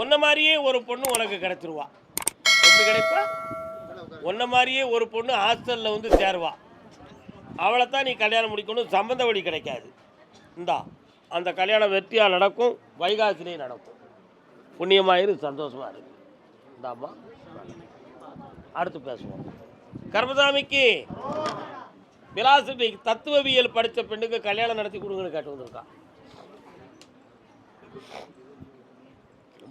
உன்ன மாதிரியே ஒரு பொண்ணு உனக்கு கிடைச்சிருவா. எப்படி கிடைப்பா? உன்ன மாதிரியே ஒரு பொண்ணு ஹாஸ்டலில் வந்து சேருவா. அவளை தான் நீ கல்யாணம் முடிக்கணும். சம்பந்த வழி கிடைக்காது. இந்தா அந்த கல்யாணம் வெற்றியாக நடக்கும். வைகாசிலே நடக்கும். புண்ணியமாயிரு, சந்தோஷமா இருக்கு. இந்தாம்மா அடுத்து பேசுவோம். கர்மசாமிக்கு பிலாசபி தத்துவவியல் படித்த பெண்ணுக்கு கல்யாணம் நடத்தி கொடுங்கன்னு கேட்டு வந்திருக்கான்.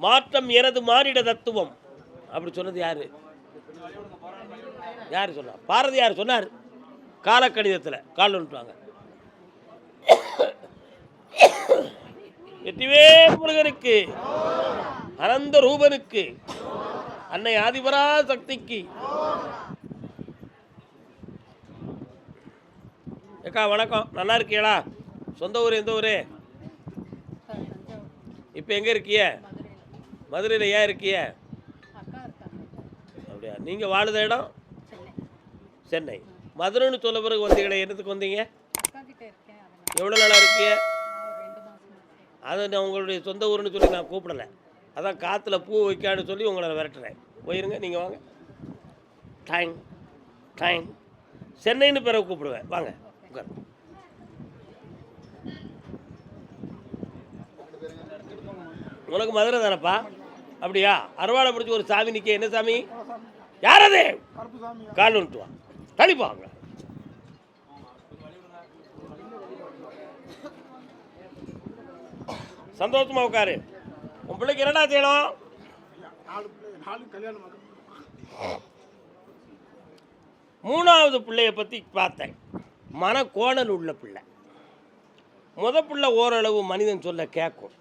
மாற்றம் எனது மானிட தத்துவம் அப்படி சொன்னது யாரு? யார் சொன்னார்? பாரதியார் சொன்னார். காலக்கணிதத்தில் கால் வந்துட்டாங்க. வெற்றிவேல் முருகனுக்கு, அனந்த ரூபனுக்கு, அன்னை ஆதிபரா சக்திக்கு. ஏக்கா வணக்கம், நல்லா இருக்கீங்களா? சொந்த ஊர் எந்த ஊர்? இப்போ எங்கே இருக்கிய? மதுரையில். ஏன் இருக்கிய? அப்படியா? நீங்கள் வாழுத இடம் சென்னை. மதுரைன்னு சொல்ல பிறகு வந்தீங்களே, என்னத்துக்கு வந்தீங்க? எவ்வளோ நாளாக இருக்கிய? அதை நான் உங்களுடைய சொந்த ஊருன்னு சொல்லி நான் கூப்பிடலை. அதான் காற்றுல பூ வைக்கான்னு சொல்லி உங்களை விரட்டுறேன். போயிருங்க, நீங்கள் வாங்க. டைம் டைம் சென்னைன்னு பிறகு கூப்பிடுவேன். வாங்க உட்கார். உனக்கு மதுரை தானப்பா? அப்படியா? அறுவாடை பிடிச்சி ஒரு சாமி நிற்க. என்ன சாமி? யாரது? கால் வந்துட்டு வா, தனிப்பாங்க. சந்தோஷமா உட்காரு. உன் பிள்ளைக்கு என்னடா செய்யணும்? மூணாவது பிள்ளைய பற்றி பார்த்தேன். மனக்கோணல் உள்ள பிள்ளை. பிள்ளை ஓரளவு மனிதன் சொல்ல கேட்கும்.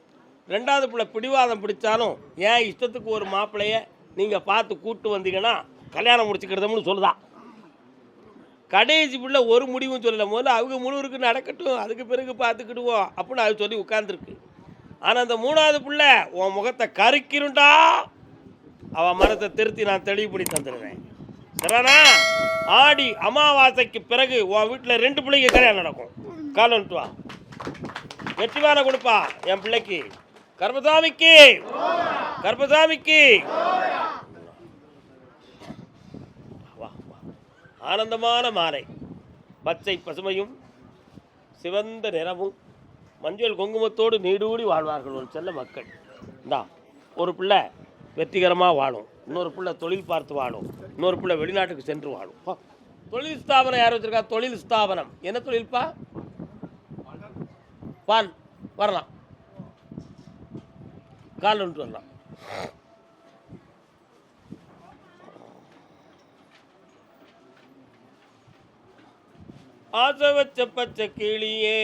ரெண்டாவது பிள்ளை பிடிவாதம் பிடிச்சாலும் ஏன் இஷ்டத்துக்கு ஒரு மாப்பிள்ளைய நீங்கள் பார்த்து கூப்பிட்டு வந்தீங்கன்னா கல்யாணம் முடிச்சுக்கிறதும்னு சொல்லுதான். கடைசி பிள்ளை ஒரு முடிவும் சொல்லலை. முதல்ல அவங்க முழுவருக்கு நடக்கட்டும், அதுக்கு பிறகு பார்த்துக்கிடுவோம் அப்படின்னு அது சொல்லி உட்கார்ந்துருக்கு. ஆனால் அந்த மூணாவது பிள்ளை உன் முகத்தை கருக்கிருண்டா அவன் மனத்தை திருத்தி நான் தெளிவுபடி தந்துடுவேன். சரிண்ணா? ஆடி அமாவாசைக்கு பிறகு உன் வீட்டில் 2 பிள்ளைங்க கல்யாணம் நடக்கும். கால் வந்துட்டு வா. வெற்றிவான கொடுப்பா என் பிள்ளைக்கு. கர்மசாமிக்கு, கர்மசாமிக்கு. ஆனந்தமான மாலை. பச்சை பசுமையும் சிவந்த நிறமும் மஞ்சள் குங்குமத்தோடு நீடூடி வாழ்வார்கள் ஒரு செல்ல மக்கள். இந்தா ஒரு பிள்ளை வெற்றிகரமாக வாழும், இன்னொரு பிள்ளை தொழில் பார்த்து வாழும், இன்னொரு பிள்ளை வெளிநாட்டுக்கு சென்று வாழும். தொழில் ஸ்தாபனம் யார் வச்சுருக்கா? தொழில் ஸ்தாபனம் என்ன தொழில்ப்பா? பால் வரலாம், கால் வந்துட்டு வரலாம். ஆசை வச்ச பச்சை கிளியே.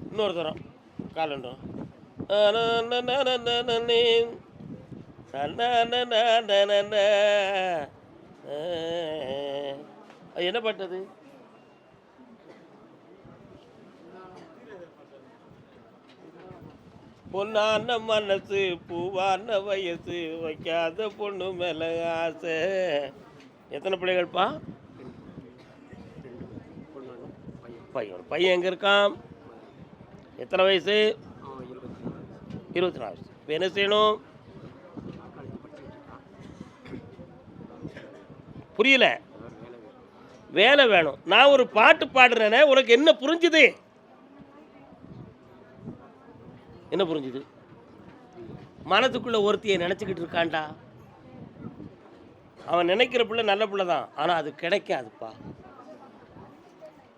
இன்னொரு தரம் கால் வந்துடும். அது என்ன பட்டது? பொன்னான மனசு பூவான வயசு வைக்காத பொண்ணு மேல ஆசை. எத்தனை பிள்ளைகள்ப்பா? பையன் எங்கே இருக்கான்? எத்தனை வயசு? 24 வயசு. இப்போ என்ன செய்யணும்? புரியல. வேலை வேணும். நான் ஒரு பாட்டு பாடுறேனே, உனக்கு என்ன புரிஞ்சுது? என்ன புரிஞ்சுது? மனதுக்குள்ள ஒருத்தியை நினச்சிக்கிட்டு இருக்கான்டா. அவன் நினைக்கிற பிள்ளை நல்ல பிள்ளை தான், ஆனால் அது கிடைக்காதுப்பா.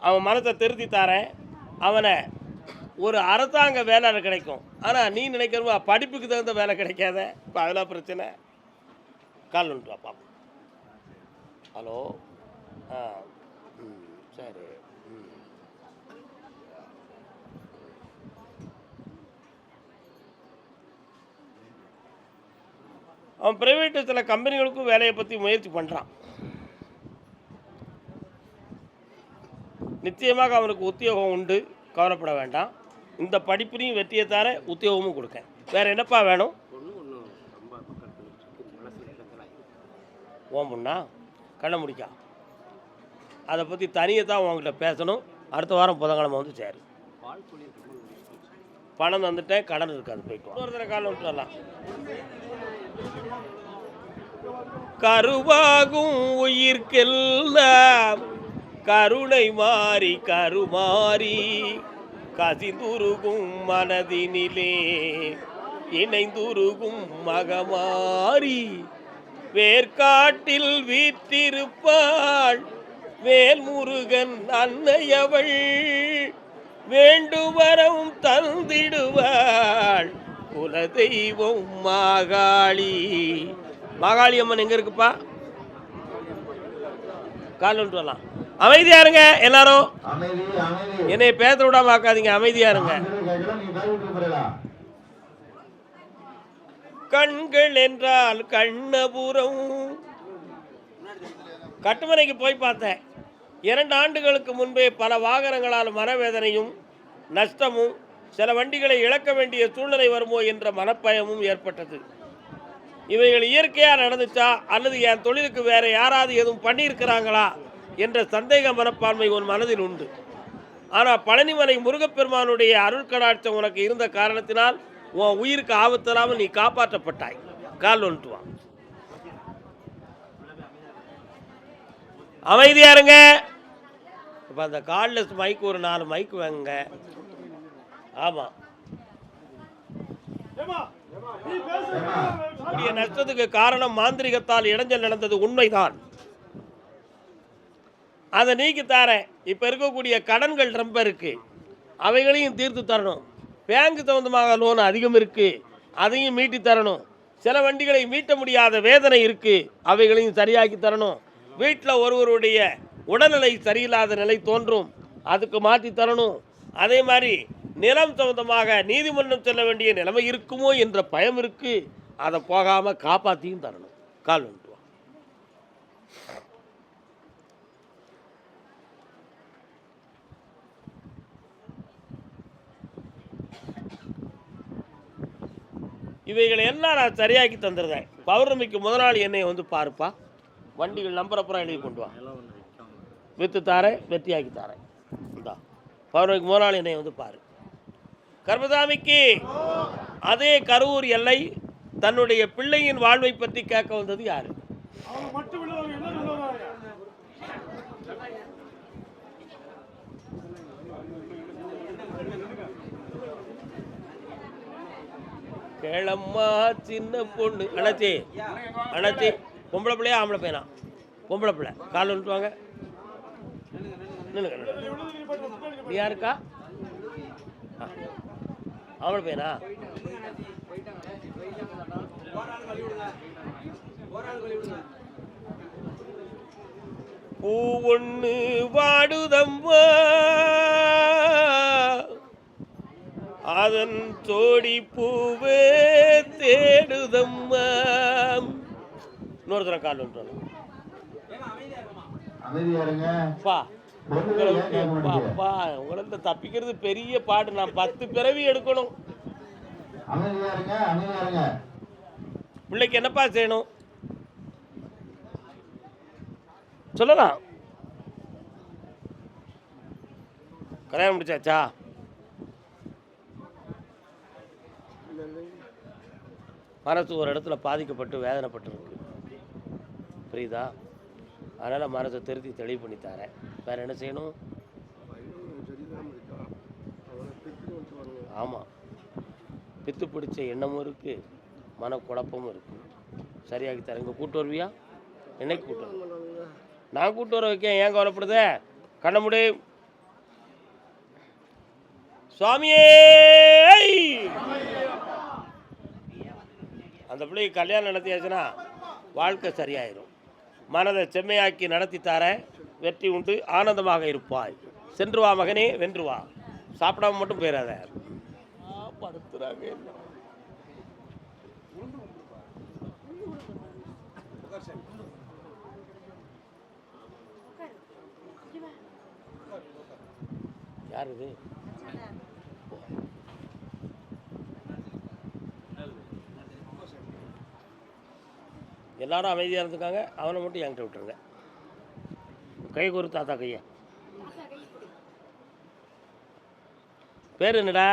அவன் மனத்தை திருத்தி தாரேன், அவனை ஒரு அரசாங்க வேலை கிடைக்கும். ஆனால் நீ நினைக்கிறவா படிப்புக்கு தகுந்த வேலை கிடைக்காத. இப்போ அதெல்லாம் பிரச்சனை. கால் வந்துட்டு வாப்பா. ஹலோ. சரி. அவன் ப்ரைவேட்டு சில கம்பெனிகளுக்கும் வேலையை பற்றி முயற்சி பண்ணுறான். நிச்சயமாக அவனுக்கு உத்தியோகம் உண்டு, கவலைப்பட வேண்டாம். இந்த படிப்புலையும் வெற்றியை தர உத்தியோகமும் கொடுக்கேன். வேறு என்னப்பா வேணும்? ஓம்புண்ணா கண்ண முடிக்கா. அதை பற்றி தனியாக தான் உங்கள்கிட்ட பேசணும். அடுத்த வாரம் புதன்கிழமை வந்து சேரு. பணம் தந்துட்டேன், கடன் இருக்காது, போயிட்டு ஒரு தடவை காலம் விட்டு வரலாம். கருவாகும் உயிர்க்கெல்லாம் கருணை மாறி கருமாறி கசிந்துருகும் மனதினிலே இணைந்துருகும் மகமாரி வேர்க்காட்டில் வீற்றிருப்பாள் வேல்முருகன் அன்னையவள் வேண்டுவரம் தந்திடுவாள் குலதெய்வம் மாகாளி. மாகாளி அம்மன் எங்க இருக்குப்பா? கால் ஒன்று வரலாம். அமைதியா இருங்க எல்லாரும், என்னை பேச விடாம பார்க்காதீங்க, அமைதியா இருங்க. கண்கள் என்றால் கண்ணபுரம். கட்டுமனைக்கு போய் பார்த்தேன். 2 ஆண்டுகளுக்கு முன்பே பல வாகனங்களால் மனவேதனையும் நஷ்டமும், சில வண்டிகளை இழக்க வேண்டிய சூழ்நிலை வருமோ என்ற மனப்பயமும் ஏற்பட்டது. இவைகள் இயற்கையாக நடந்துச்சா அல்லது என் தொழிலுக்கு வேற யாராவது எதுவும் பண்ணியிருக்கிறாங்களா என்ற சந்தேக மனப்பான்மை உன் மனதில் உண்டு. ஆனால் பழனிமலை முருகப்பெருமானுடைய அருள்கடாட்சம் உனக்கு இருந்த காரணத்தினால் உன் உயிருக்கு ஆபத்தில்லாமல் நீ காப்பாற்றப்பட்டாய். கால் ஒன்று வா, அமைதியா இருங்க. இப்போ அந்த கார்ட்லெஸ் மைக்கு ஒரு 4 மைக்கு வாங்குங்க. ஆமாம், நஷ்டத்துக்கு காரணம் மாந்திரிகத்தால் இடைஞ்சல் நடந்தது உண்மைதான். அதை நீக்கி தரேன். இப்போ இருக்கக்கூடிய கடன்கள் ரொம்ப இருக்கு, அவைகளையும் தீர்த்து தரணும். பேங்க் தகுந்தமாக லோன் அதிகம் இருக்கு, அதையும் மீட்டி தரணும். சில வண்டிகளை மீட்ட முடியாத வேதனை இருக்கு, அவைகளையும் சரியாக்கி தரணும். வீட்டில் ஒருவருடைய உடல்நிலை சரியில்லாத நிலை தோன்றும், அதுக்கு மாற்றி தரணும். அதே மாதிரி நிலம் சம்பந்தமாக நீதிமன்றம் செல்ல வேண்டிய நிலைமை இருக்குமோ என்ற பயம் இருக்கு, அதை போகாமல் காப்பாற்றியும் தரணும். கால் வந்துடுவான். இவைகளை எல்லாம் நான் சரியாக்கி தந்துடுறேன். பௌர்ணமிக்கு முதல் நாள் என்னை வந்து பாருப்பா, வண்டிகள் நம்பர் அப்புறம் எழுதி கொண்டு வா, விற்று தாரேன், வெற்றியாக்கி தாரேன். இந்தா பௌர்ணமிக்கு முதல் நாள் என்னை வந்து பாரு. கர்மசாமிக்கு அதே கரூர் எல்லை தன்னுடைய பிள்ளையின் வாழ்வை பற்றி கேட்க வந்தது யாரு? கிளம்மா சின்ன பொண்ணு. அண்ணாச்சி அண்ணாச்சி, பொம்பளை பிள்ளையா ஆம்பளை பையனா? பொம்பளை பிள்ளை. கால் வந்துட்டு வாங்க. நீ யாருக்கா? ஆம்பளை பையனா? பூ ஒண்ணு வாடுதம்மா அதன் தோடி பூவே தேடுதம்மா. இன்னொரு தடவை கால் வந்துட்டு உங்களை தப்பிக்கிறது பெரிய பாடு. நான் 10 பிறவி எடுக்கணும். பிள்ளைக்கு என்னப்பா செய்யணும் சொல்லலாம். கல்யாணம் முடிச்சாச்சா? மனசு ஒரு இடத்துல பாதிக்கப்பட்டு வேதனைப்பட்டுருக்கு, புரியுதா? அதனால் மனசை திருத்தி தெளிவு பண்ணி தரேன். வேறு என்ன செய்யணும்? ஆமாம், பித்து பிடிச்ச எண்ணமும் இருக்குது, மனக்குழப்பமும் இருக்குது. சரியாகி தரேன். இங்கே கூட்டு வருவியா? என்னைக்கு கூட்டு வர? நான் கூட்டு வர வைக்கேன், ஏன் கவலைப்படுதே? கண்ண முடி. சுவாமியே, அந்த பிள்ளைக்கு கல்யாணம் நடத்தியாச்சுன்னா வாழ்க்கை சரியாயிரும். மனதை செம்மையாக்கி நடத்தி தரேன். வெற்றி உண்டு, ஆனந்தமாக இருப்பாய். சென்று வா மகனே, வென்று வா. சாப்பிடாம மட்டும் போயிடாத. படுத்துறாங்க. யார் இது? எல்லாரும் அமைதியாக இருந்துக்காங்க, அவனை மட்டும் என்கிட்ட விட்டுருங்க. கை குரு தாத்தா கையா. பேர் என்னடா?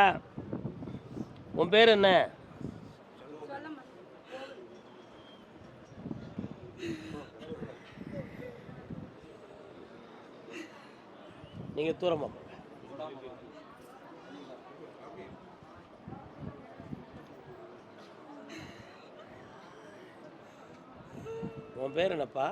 உன் பேர் என்ன? நீங்கள் தூரமாக போங்க. உன் பேர் என்னப்பா?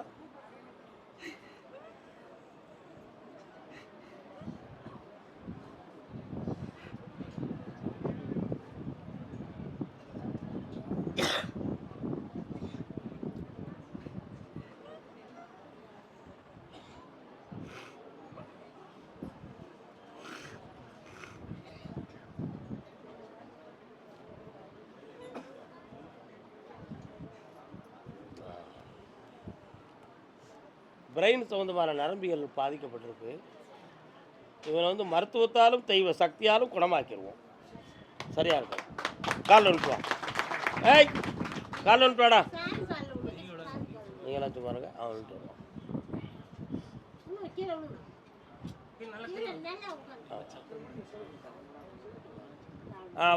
பிரெயின் சம்மந்தமான நரம்பியல் பாதிக்கப்பட்டிருக்கு. இவனை வந்து மருத்துவத்தாலும் தெய்வ சக்தியாலும் குணமாக்கிடுவோம். சரியாக இருக்கும். காலில் அனுப்புவான். ஏய், காலில் அனுப்புவாடா. நீங்களாம் சும்மா இருங்க. அவன் வந்துட்டு வருவான்.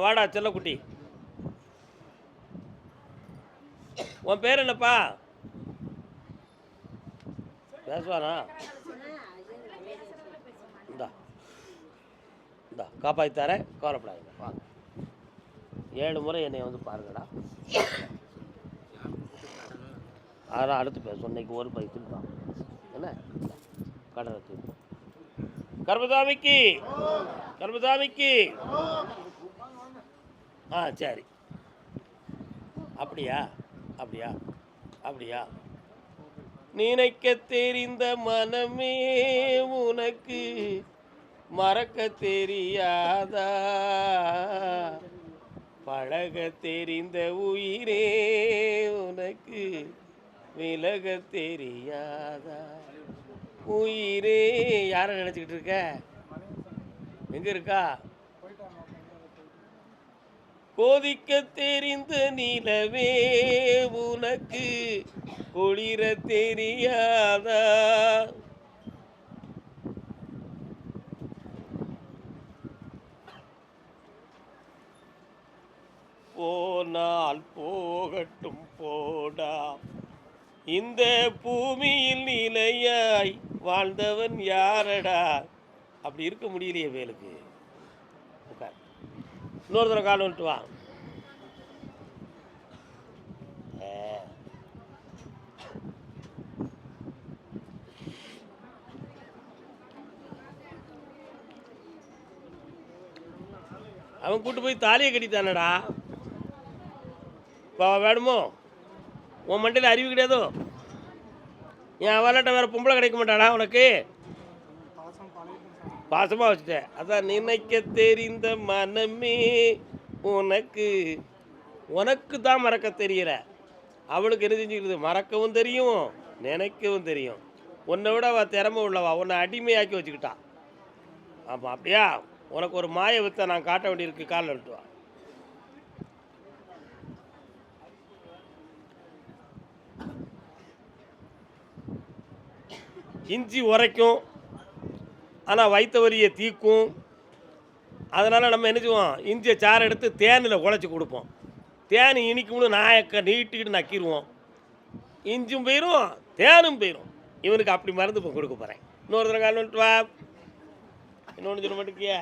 வாடா செல்லக்குட்டி. உன் பேர் என்னப்பா? பேசுவானா? இந்தா இந்தா காப்பாற்றி தரேன், கவலைப்படாதீங்க. வாங்க. 7 முறை என்னை வந்து பாருங்கடா. அதெல்லாம் அடுத்து பேசுவோம். இன்னைக்கு ஒரு பைக்கு தான் என்ன கடலை தூக்கும். கர்மசாமிக்கு கர்மசாமிக்கு. சரி. அப்படியா அப்படியா அப்படியா? நினைக்க தெரிந்த மனமே உனக்கு மறக்க தெரியாதா? பழக தெரிந்த உயிரே உனக்கு விலக தெரியாதா? உயிரே யாரை நினச்சிக்கிட்டு இருக்க? எங்கே இருக்கா? கோதிக்க தெரிந்த நிலவே உனக்கு குளிர தெரியாதா? போனால் போகட்டும் போடா, இந்த பூமியில் நிலையாய் வாழ்ந்தவன் யாரடா? அப்படி இருக்க முடியலையே வேலுக்கு. உட்கார். இன்னொரு தடவை கால் வந்துட்டு வா. அவன் கூட்டு போய் தாலியை கட்டித்தானடா. இப்போ வேணுமோ? உன் மண்டையில் அறிவு கிடையாதோ? என் அவளாட்ட வேறு பொம்பளை கிடைக்க மாட்டாடா உனக்கு? பாசமாக வச்சுட்டேன். அதான் நினைக்க தெரிந்த மனமே உனக்கு உனக்கு தான் மறக்க தெரியல. அவளுக்கு என்ன செஞ்சுக்கிறது? மறக்கவும் தெரியும், நினைக்கவும் தெரியும். உன்னை விட அவள் திறமை உள்ளவா, உன்னை அடிமையாக்கி வச்சுக்கிட்டான். ஆமாம். அப்படியா? உனக்கு ஒரு மாய வித்தை நான் காட்ட வேண்டியிருக்கு. காலில் விட்டு வா. இஞ்சி உரைக்கும், ஆனால் வயிற்று வலியை தீக்கும். அதனால் நம்ம என்ன செய்வோம்? இஞ்சியை சாறு எடுத்து தேனில் குழச்சி கொடுப்போம். தேன் இனிக்கும்னு நாயக்க நீட்டிக்கிட்டு நக்கிடுவோம். இஞ்சும் போயிடும், தேனும் போயிடும். இவனுக்கு அப்படி மருந்து இப்போ கொடுக்க போகிறேன். இன்னொரு தடவை கால் வந்துட்டு வா. இன்னொன்று சொல்ல மாட்டேங்கிய.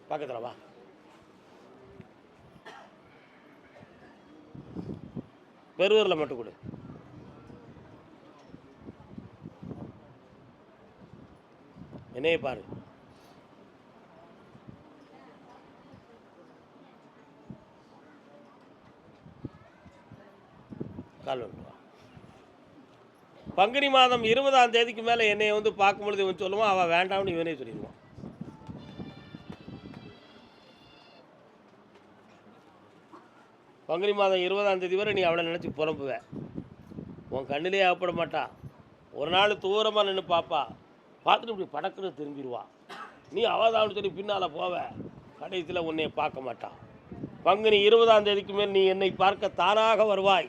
பக்கத்தில் வா. பெருவரில் மட்டும் கொடு. என்னையே பாரு. கால் வந்துட்டு வா. பங்குனி மாதம் 20ஆம் தேதிக்கு மேலே என்னை வந்து பார்க்கும்பொழுது இவன் சொல்லுவான், அவள் வேண்டாம்னு இவனே சொல்லிடுவான். பங்குனி மாதம் 20ஆம் தேதி வரை நீ அவளை நினச்சி புலம்புவேன். உன் கண்ணிலே ஆகப்பட மாட்டா. ஒரு நாள் தூரமாக நின்று பார்ப்பா. பார்த்துட்டு இப்படி படக்குன்னு திரும்பிடுவா. நீ அவதான்னு சொல்லி பின்னால் போவ. கடைசியில் உன்னை பார்க்க மாட்டான். பங்குனி 20ஆம் தேதிக்கு மேல் நீ என்னை பார்க்க தானாக வருவாய்.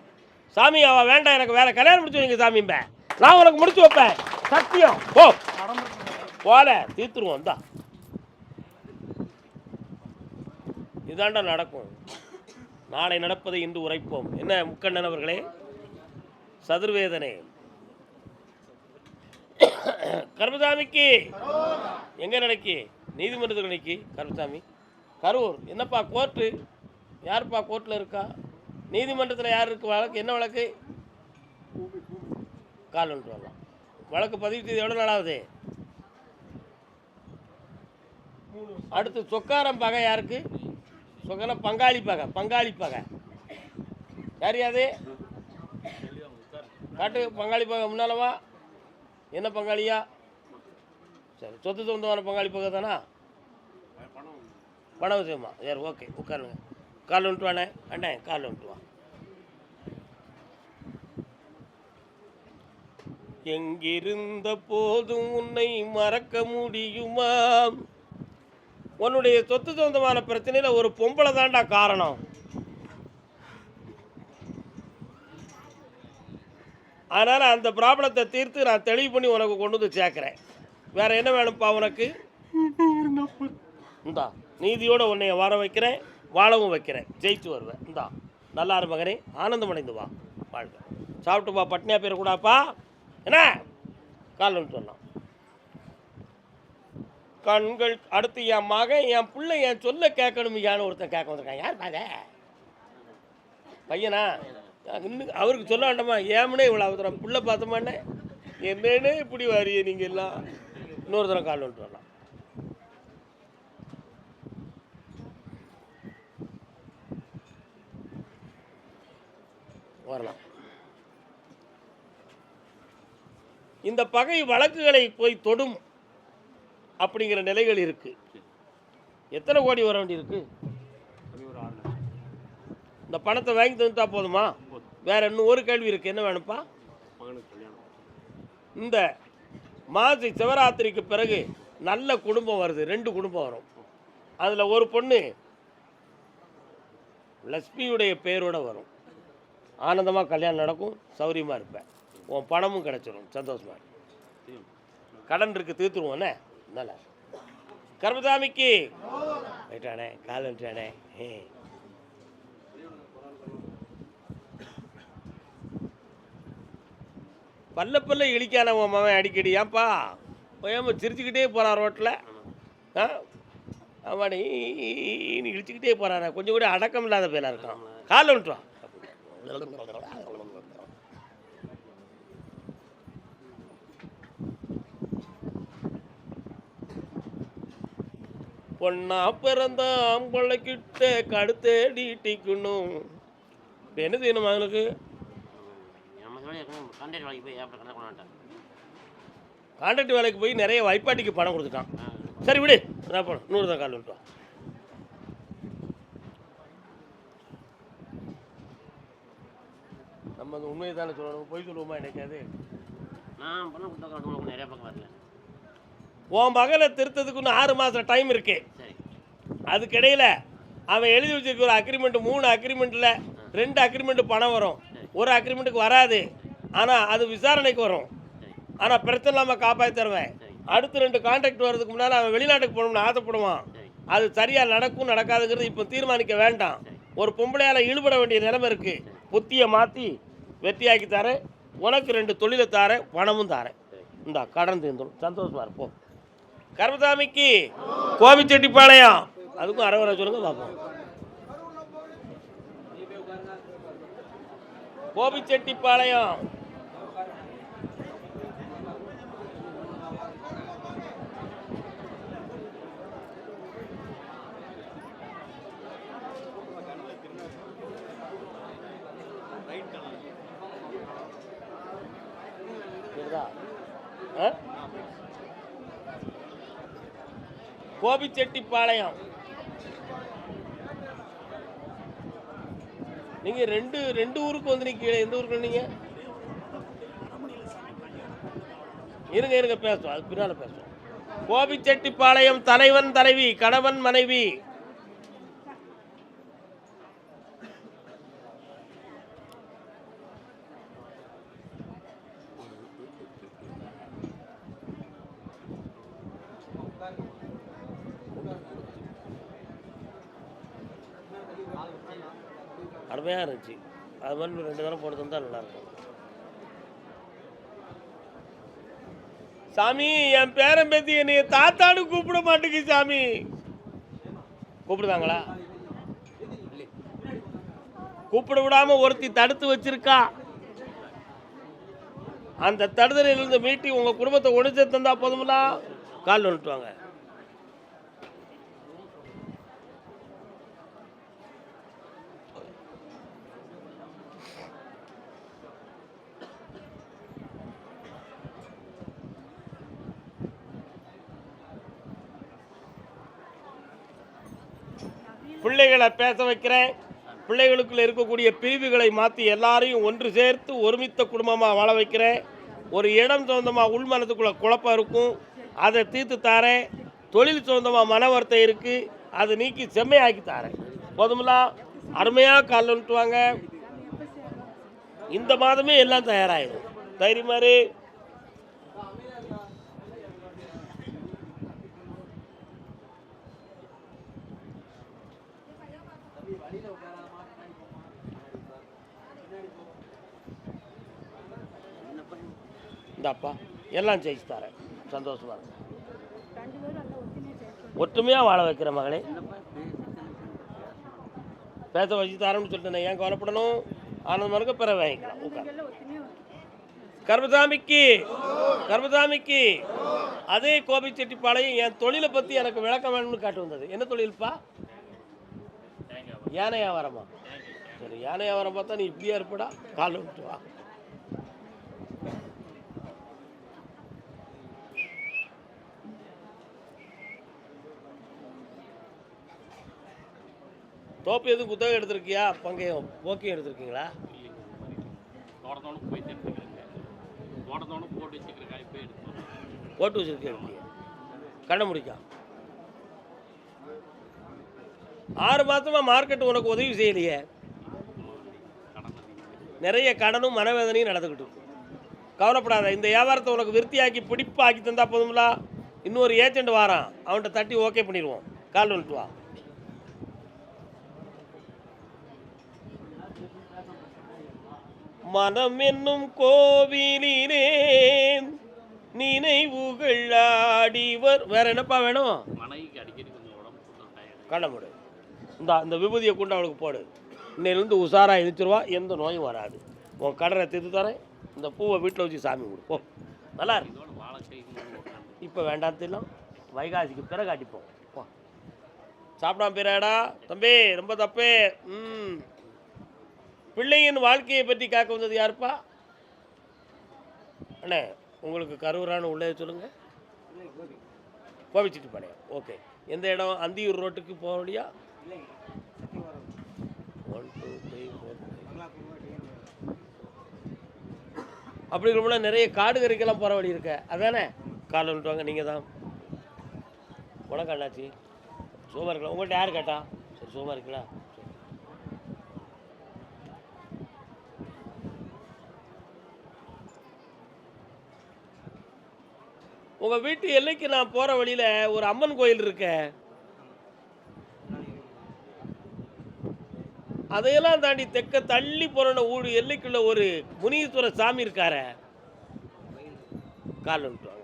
சாமி அவள் வேண்டாம், எனக்கு வேற கல்யாணம் முடிச்சு வைங்க சாமிம்ப. நான் உனக்கு முடிச்சு வைப்பேன், சத்தியம். போ போல தீர்த்துருவோம் தான். இதாண்டா நடக்கும். நாளை நடப்பதை இன்று உரைப்போம். என்ன முக்கண்ணன் அவர்களே, சதுர்வேதனை கருப்பசாமிக்கு எங்கே நடக்கி? நீதிமன்றத்தில் நடக்கி கருப்பசாமி. கரூர் என்னப்பா கோர்ட்டு? யாருப்பா கோர்ட்டில் இருக்கா? நீதிமன்றத்தில் யார் இருக்கு? வழக்கு என்ன வழக்கு? கால் ஒன்று வரலாம். வழக்கு பதிவு செய்து எவ்வளோ நாளாகுது? அடுத்து சொக்காரம் பகை யாருக்கு? சொக்காரம் பங்காளி பகை. பங்காளி பகை யார்? யாது காட்டு பங்காளி பகை முன்னாலவா? என்ன பங்காளியா? சரி, சொத்து சொந்தமான பங்காளி பகை தானா? பணம் விஷயமா? சரி, ஓகே, உட்காருங்க. கால் வந்துட்டு வாண்ணே. அண்ணே கால் வந்துட்டு வா. எங்கிருந்த போதும் உன்னை மறக்க முடியுமா? உன்னுடைய சொத்து சொந்தமான பிரச்சனையில் ஒரு பொம்பளை தாண்டா காரணம். அதனால் அந்த ப்ராப்ளத்தை தீர்த்து நான் தெளிவு பண்ணி உனக்கு கொண்டு வந்து சேர்க்குறேன். வேற என்ன வேணும்ப்பா உனக்கு? இந்தா நீதியோடு உன்னைய வர வைக்கிறேன், வாழவும் வைக்கிறேன், ஜெயிச்சு வருவேன். இந்தா நல்லா இரு மகனே, ஆனந்தம் அடைந்து வா, வாழ்க. சாப்பிட்டு வா, பட்னியா போயிடக்கூடாப்பா. என்ன கால் ஒன்று சொன்னான். கண்கள் அடுத்து என் மகன் என் பிள்ளை என் சொல்ல கேட்கணும் யான்னு ஒருத்தன் கேட்க வந்திருக்கான். யார் பாத பையனா? இன்னும் அவருக்கு சொல்ல வேண்டாமா? ஏமனே இவ்வளோ அவசரம் பிள்ளை பார்த்தோமானே என்னன்னு இப்படி வாரிய நீங்கள் எல்லாம். இன்னொரு தரம் கால் வந்துட்டு வரலாம். வரலாம். இந்த பகை வழக்குகளை போய் தொடும் அப்படிங்கிற நிலைகள் இருக்கு. எத்தனை கோடி வர வேண்டியிருக்கு? இந்த பணத்தை வாங்கி தந்துட்டா போதுமா? வேற இன்னும் ஒரு கேள்வி இருக்கு. என்ன வேணும்ப்பா? இந்த மாசி சிவராத்திரிக்கு பிறகு நல்ல குடும்பம் வருது. 2 குடும்பம் வரும். அதில் ஒரு பொண்ணு லட்சுமியுடைய பேரோட வரும். ஆனந்தமாக கல்யாணம் நடக்கும், சௌரியமாக இருப்பேன், உன் பணமும் கிடச்சிரும், சந்தோஷமாக இருக்கும். கடன் இருக்குது, தீர்த்துருவோண்ணே. நல்ல கருப்பசாமிக்கு ரைட்டானே, கால் வந்துட்டானே. பல்ல பல்ல இழிக்கான உன் மகன் அடிக்கடி. ஏன்ப்பா போயாமல் சிரிச்சுக்கிட்டே போகிறான் ரோட்டில்? ஆமாடி இழிச்சுக்கிட்டே போகிறான். கொஞ்சம் கூட அடக்கம் இல்லாத பேராக இருக்கான். கால் வந்துட்டுவான். பொண்ணா பிறந்த ஆம்பளைக்கிட்ட கடுத்தேடி டிக்கணும். இப்போ என்ன செய்யணும் அவங்களுக்கு? கான்ட்ராக்ட் வேலைக்கு போய் நிறைய வைப்பாட்டிக்கு பணம் கொடுத்துட்டான். சரி விடு, நான் போனோம். 100 தான் கால் விட்டுவான். நம்ம அந்த உண்மையை தானே சொல்லணும், போய் சொல்லுவோமா? எனக்காது நிறைய பக்கம் வரல. உன் மகளை திருத்ததுக்கு இன்னும் 6 மாதம் டைம் இருக்கு. அதுக்கிடையில் அவன் எழுதி வச்சிருக்க ஒரு அக்ரிமெண்ட், 3 அக்ரிமெண்ட்டில் 2 அக்ரிமெண்ட் பணம் வரும், ஒரு அக்ரிமெண்ட்டுக்கு வராது. ஆனால் அது விசாரணைக்கு வரும். ஆனால் பிரச்சனை இல்லாமல் காப்பாற்றி தருவேன். அடுத்து 2 கான்ட்ராக்ட் வர்றதுக்கு முன்னால் அவன் வெளிநாட்டுக்கு போகணும்னு ஆசைப்படுவான். அது சரியாக நடக்கும் நடக்காதுங்கிறது இப்போ தீர்மானிக்க வேண்டாம். ஒரு பொம்பளையால் ஈடுபட வேண்டிய நிலைமை இருக்குது. புத்தியை மாற்றி வெற்றியாக்கி தரேன். உனக்கு 2 தொழிலை தாரேன், பணமும் தாரேன். இந்தா கடன் தீர்ந்துடும், சந்தோஷமாக இருப்போம். கருப்பசாமிக்கு கோபிச்செட்டிப்பாளையம். அதுக்கும் அரை சொல்லுங்க பார்ப்போம். கோபிச்செட்டிப்பாளையம் கோபிச்செட்டிப்பாளையம். நீங்கள் ரெண்டு ஊருக்கு வந்து நிற்க. எந்த ஊருக்கு நீங்கள்? இருங்க பேசுவோம், அது பின்னால் பேசுவோம். கோபிச்செட்டிப்பாளையம் தலைவன் தலைவி, கணவன் மனைவி. அருமையாக இருந்துச்சு. அது மாதிரி 2 தடவை போட்டு தந்தால் நல்லாயிருக்கும். சாமி, என் பேரன் பேத்தி என்னைய தாத்தான்னு கூப்பிட மாட்டேங்கு சாமி. கூப்பிடுதாங்களா? கூப்பிட விடாம ஒருத்தி தடுத்து வச்சிருக்கா. அந்த தடுதலிலிருந்து மீட்டி உங்க குடும்பத்தை ஒழிச்சு தந்தா போதுங்களா? கால் வந்துட்டுவாங்க. பிள்ளைகளை பேச வைக்கிறேன். பிள்ளைகளுக்குள்ள இருக்கக்கூடிய பிரிவுகளை மாற்றி எல்லாரையும் ஒன்று சேர்த்து ஒருமித்த குடும்பமாக வாழ வைக்கிறேன். ஒரு இடம் சொந்தமாக உள்மனத்துக்குள்ளே குழப்பம் இருக்கும், அதை தீர்த்து தாரேன். தொழில் சொந்தமாக மன வருத்தம் இருக்குது, அதை நீக்கி செம்மையாக்கி தாரேன். போதுங்களா? அருமையாக கால் வந்துட்டுவாங்க. இந்த மாதமே எல்லாம் தயாராகிடும். தைரியமாரி. இந்தாப்பா எல்லாம் ஜெயிச்சு தரேன். சந்தோஷமா இருக்கு. ஒற்றுமையாக வாழ வைக்கிற மகளே. பேச வச்சு தரேன்னு சொல்லிட்டு ஏன் கவலைப்படணும்? ஆனந்தமாக இருக்க பிற வாங்கிக்கலாம். கர்மசாமிக்கு கர்மசாமிக்கு அதே கோபிச்செட்டிப்பாளையம் என் தொழிலை பற்றி எனக்கு விளக்கம் வேணும்னு காட்டு வந்தது. என்ன தொழில்ப்பா? யானை வியாபாரமா? சரி, யானை வியாபாரம் பார்த்தா நீ இப்படியா இருப்படா. கால் விட்டு வா. தோப்பு எதுவும் புத்தகம் எடுத்திருக்கியா? பங்கையும் போக்கியும் எடுத்திருக்கீங்களா? போட்டு வச்சிருக்கேன். கண்ண முடிக்கா 6 மாதமா மார்க்கெட் உனக்கு உதவி செய்யலையே. நிறைய கடனும் மனவேதனையும் நடந்துக்கிட்டு. கவலைப்படாத. இந்த வியாபாரத்தை உனக்கு விருத்தியாக்கி பிடிப்பாக்கி தந்தா போதுங்களா? இன்னொரு ஏஜென்ட் வாரான், அவன்கிட்ட தட்டி ஓகே பண்ணிடுவோம். கால் வந்துட்டு வா. மனம் என்னும் கோவிலிலே நினைவுகள் ஆடிவர். வேற என்னப்பா வேணும்? கடமுடு. இந்த விபூதியை கொண்டு அவளுக்கு போடு. இன்னையிலேருந்து உஷாராக எழுச்சிருவா, எந்த நோயும் வராது. உன் கடனை தீர்த்து தரேன். இந்த பூவை வீட்டில் வச்சு சாமி கொடுப்போம். நல்லா இருக்கு. இப்போ வேண்டாம் தெரியலாம், வைகாசிக்கு பிறகு காட்டிப்போம். போ சாப்பிடாம பிறடா தம்பி, ரொம்ப தப்பே. பிள்ளையின் வாழ்க்கையை பற்றி காக்க வந்தது யாருப்பா? அண்ணே, உங்களுக்கு கரூரான உள்ளே சொல்லுங்கள். கோபிச்செட்டிப்பாளையம். ஓகே. எந்த இடம்? அந்தியூர் ரோட்டுக்கு போக வழியா? 1 2 3 4 அப்படி இருக்கும்போது நிறைய காடு கறிக்கெல்லாம் போகிற வழி இருக்க, அதானே? கால் வந்துட்டுவாங்க. நீங்கள் தான். உனக்கு அண்ணாச்சி சோமா இருக்கலாம். உங்கள்கிட்ட யார் கேட்டா? சரி, சோமா இருக்கீங்களா? உங்கள் வீட்டு எல்லைக்கு நான் போகிற வழியில் ஒரு அம்மன் கோயில் இருக்க, அதையெல்லாம் தாண்டி தெற்க தள்ளி போகிற ஊடு எல்லைக்குள்ள ஒரு முனீஸ்வர சாமி இருக்கார. கால் வந்துட்டுவாங்க.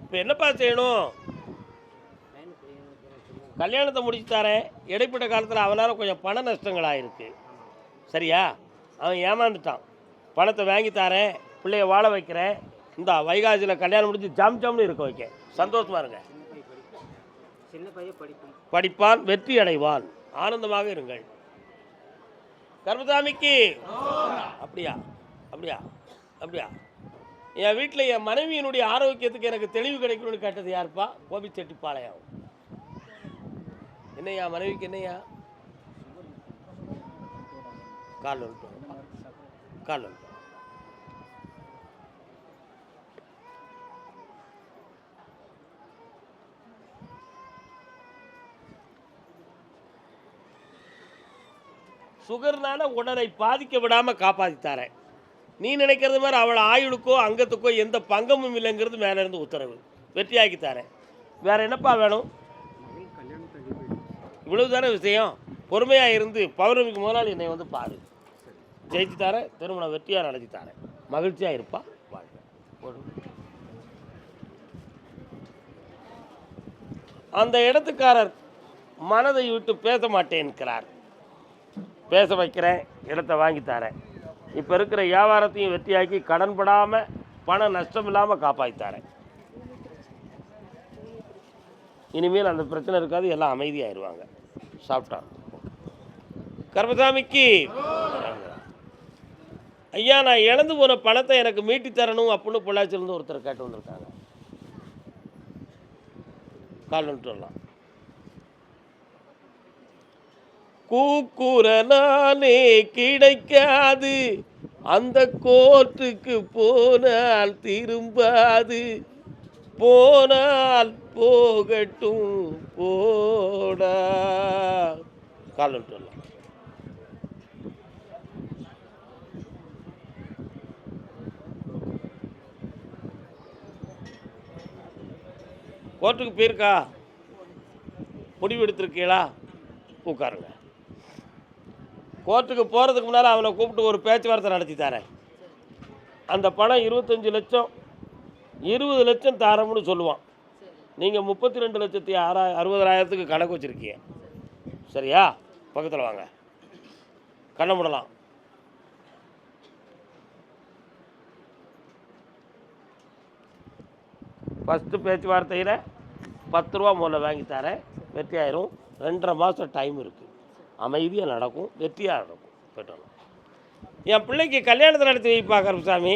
இப்போ என்னப்பா செய்யணும்? கல்யாணத்தை முடிச்சு தரேன். இடைப்பட்ட காலத்தில் அவனால் கொஞ்சம் பண நஷ்டங்கள் ஆகிருக்கு. சரியா? அவன் ஏமாந்துட்டான். பணத்தை வாங்கி தரேன், பிள்ளைய வாழ வைக்கிறேன். இந்த வைகாசியில் கல்யாணம் முடிஞ்சு ஜாம் ஜாம்னு இருக்க வைக்க. சந்தோஷமா இருங்க. சின்ன பையன் படிப்பான், வெற்றி அடைவான். ஆனந்தமாக இருங்கள். கர்மசாமிக்கு அப்படியா அப்படியா அப்படியா? என் வீட்டில் என் மனைவியினுடைய ஆரோக்கியத்துக்கு எனக்கு தெளிவு கிடைக்கணும்னு கேட்டது யாருப்பா? கோபிச்செட்டிப்பாளையம். என்னையா மனைவிக்கு? என்னையா? கால் வந்துட்டு கால் வந்துட்டு. சுகர்னால உடலை பாதிக்க விடாமல் காப்பாற்றி தரேன். நீ நினைக்கிறது மாதிரி அவள் ஆயுளுக்கோ அங்கத்துக்கோ எந்த பங்கமும் இல்லைங்கிறது மேலேருந்து உத்தரவு. வெற்றியாக்கி தரேன். வேறு என்னப்பா வேணும்? இவ்வளவு தானே விஷயம். பொறுமையாக இருந்து பௌர்ணமிக்கு முதலாளி என்னை வந்து பாரு. ஜெயிச்சு தரேன். திருமணம் வெற்றியாக நடத்தி தரேன். மகிழ்ச்சியாக இருப்பா. அந்த இடத்துக்காரர் மனதை விட்டு பேச மாட்டேன்கிறார். பேச வைக்கிறேன், இடத்த வாங்கி தரேன். இப்போ இருக்கிற வியாபாரத்தையும் வெற்றியாக்கி கடன் படாமல் பணம் நஷ்டம் இல்லாமல் காப்பாற்றித்தாரேன். இனிமேல் அந்த பிரச்சனை இருக்காது, எல்லாம் அமைதியாகிடுவாங்க. சாப்பிட்டான். கர்மசாமிக்கு ஐயா, நான் இழந்து போன பணத்தை எனக்கு மீட்டி தரணும் அப்படின்னு பொள்ளாச்சியிலேருந்து ஒருத்தர் கேட்டு வந்திருக்காங்க. கால் வந்துட்டு வரலாம். கூக்குரனாலே கிடைக்காது, அந்த கோர்ட்டுக்கு போனால் திரும்பாது, போனால் போகட்டும் போடா. கால் வந்துட்டு வரலாம். கோர்ட்டுக்கு போயிருக்கா? முடிவு எடுத்திருக்கீங்களா? உட்காருங்க. கோர்ட்டுக்கு போகிறதுக்கு முன்னால் அவனை கூப்பிட்டு ஒரு பேச்சுவார்த்தை நடத்தி தரேன். அந்த பணம் 25 லட்சம் 20 லட்சம் தாரம்னு சொல்லுவான். நீங்கள் 32,60,000 கணக்கு வச்சுருக்கீங்க. சரியா? பக்கத்தில் வாங்க, கண்ணை மூடலாம். ஃபஸ்ட்டு பேச்சுவார்த்தையில் 10 ரூபா முதல்ல வாங்கி தரேன். வெற்றி ஆயிரும். 2.5 மாதம் டைம் இருக்குது. அமைதியாக நடக்கும், வெற்றியாக நடக்கும். போய்ட்டு வரலாம். என் பிள்ளைக்கு கல்யாணத்தை நடத்தி வைப்பா கருப்பசாமி.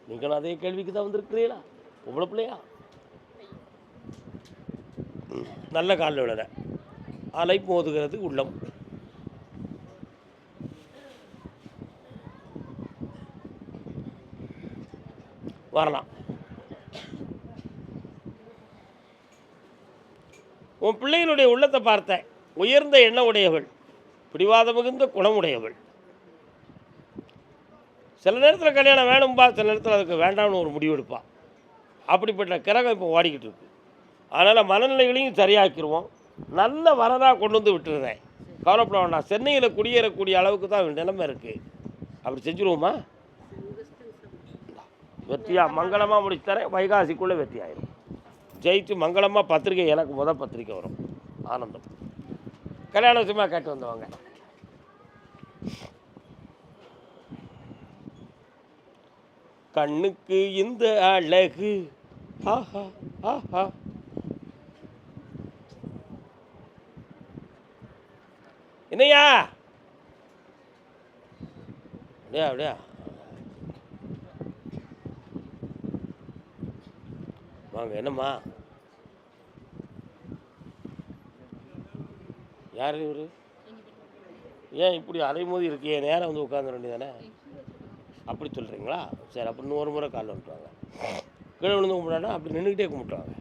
நீங்களும் அதே கேள்விக்கு தான் வந்திருக்கிறீங்களா? உங்களை பிள்ளையா? நல்ல காலில் விழற அலை மோதுகிறது உள்ளம். வரலாம். உன் பிள்ளைகளுடைய உள்ளத்தை பார்த்தேன். உயர்ந்த எண்ண உடையவள், பிடிவாத மிகுந்த குணமுடையவள். சில நேரத்தில் கல்யாணம் வேணும்பா, சில நேரத்தில் அதுக்கு வேண்டாம்னு ஒரு முடிவு எடுப்பா. அப்படிப்பட்ட கிரகம் இப்போ ஓடிக்கிட்டு இருக்கு. அதனால் மனநிலைகளையும் சரியாக்கிடுவோம். நல்ல வரதாக கொண்டு வந்து விட்டுருந்தேன். கவலைப்பட வேண்டாம். சென்னையில் குடியேறக்கூடிய அளவுக்கு தான் நிலைமை இருக்குது. அப்படி செஞ்சுருவோமா? வெற்றியாக மங்களமாக முடிச்சு தரேன். வைகாசிக்குள்ளே வெற்றி ஆயிடும். ஜெயிச்சு மங்களமாக பத்திரிக்கை எனக்கு பத்திரிக்கை வரும். ஆனந்தம். கல்யாண விஷயமாக கேட்டு வந்தவங்க. கண்ணுக்கு இந்த அழகு, ஆஹா ஆஹா. என்னையா அப்படியா அப்படியா வாங்க. என்னம்மா? யார் இவர்? ஏன் இப்படி அலைமோதி இருக்கியே? நேரம் வந்து உட்காந்துட வேண்டியதானே? அப்படி சொல்கிறீங்களா? சரி, அப்படி 100 முறை காலில் விட்டுவாங்க. கீழே விழுந்து கும்பிட்டானா அப்படி நின்றுக்கிட்டே கும்பிட்டுவாங்க.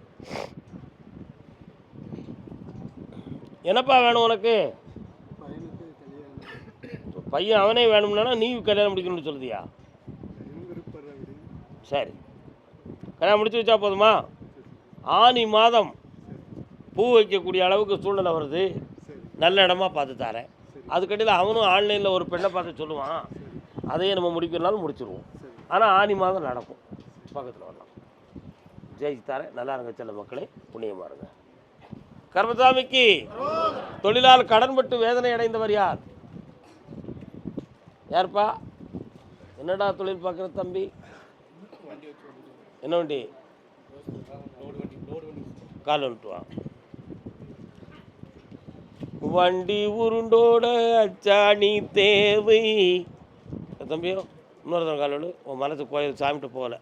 என்னப்பா வேணும் உனக்கு? பையன் அவனே வேணும்னா நீ கல்யாணம் முடிக்கணும்னு சொல்லுதியா? சரி, கல்யாணம் முடிச்சு வச்சா போதுமா? ஆனி மாதம் பூ வைக்கக்கூடிய அளவுக்கு சூழ்நிலை வருது. நல்ல இடமா பார்த்து தரேன். அதுக்கடியில் அவனும் ஆன்லைனில் ஒரு பெண்ணை பார்த்து சொல்லுவான். அதையே நம்ம முடிக்கிறனாலும் முடிச்சிடுவோம். ஆனால் ஆனி மாதம் நடக்கும். பக்கத்தில் வரலாம். ஜெயிச்சு தரேன். நல்லா இருங்க செல்ல மக்களே, புண்ணியமாக இருங்க. கர்மசாமிக்கு தொழிலால் கடன்பட்டு வேதனை அடைந்தவர் யார்? யார்ப்பா? என்னடா தொழில் பார்க்குற தம்பி? என்ன வண்டி? கால் வந்துட்டுவான். வண்டி உருண்டோட அச்சாணி தேவை. தம்பியோ இன்னொருத்தன் கால் உன் மனசு கோயில் சாமிட்டு போகல.